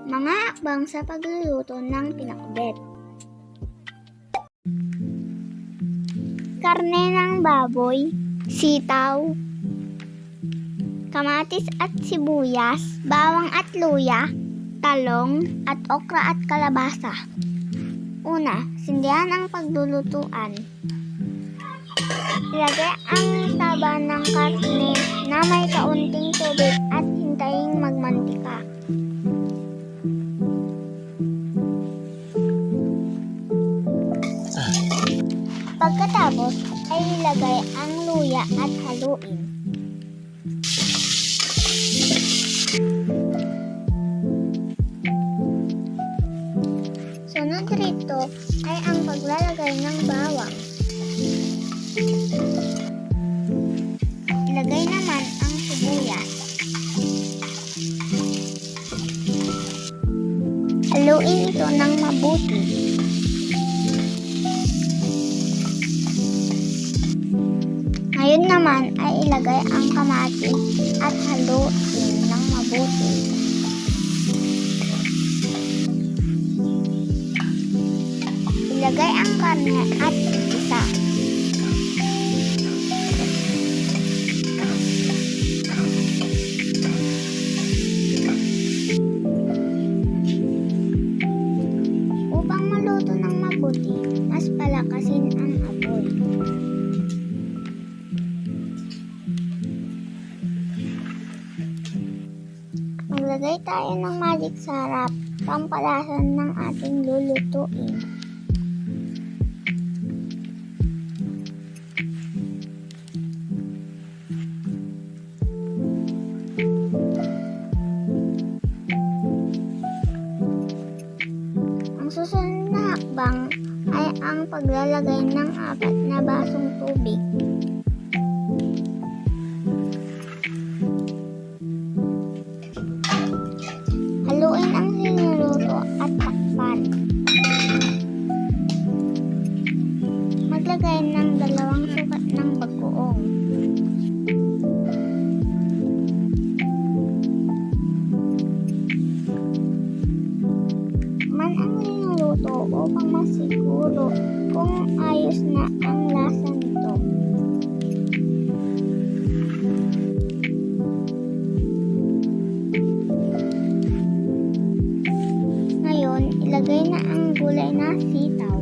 Mga hakbang sa pagluluto ng pinakbet. Karne ng baboy, sitaw, kamatis at sibuyas, bawang at luya, talong at okra at kalabasa. Una, sindihan ang paglulutuan. Ilagay ang taba ng karne na may kaunting tubig at hintayin magmantika. Pagkatapos ay ilagay ang luya at haluin. Sunod rito ay ang paglalagay ng bawang. Ilagay naman ang sibuyas. Haluin ito ng mabuti. Ngayon naman ay ilagay ang kamatis at haluin ng mabuti. Ilagay ang karne at igisa. Upang maluto ng mabuti, mas palakasin ang apoy. Maglagay tayo ng magic sarap, pampalasan ng ating lulutuin. Ang susunod na hakbang ay ang paglalagay ng 4 na basong tubig. Haluin ang sinuluto at takpan. Maglagay ng 2 sukat ng bagoong. Man ang linuluto upang masiguro kung ayos na ang lasa nito. Ngayon, ilagay na ang gulay na sitaw.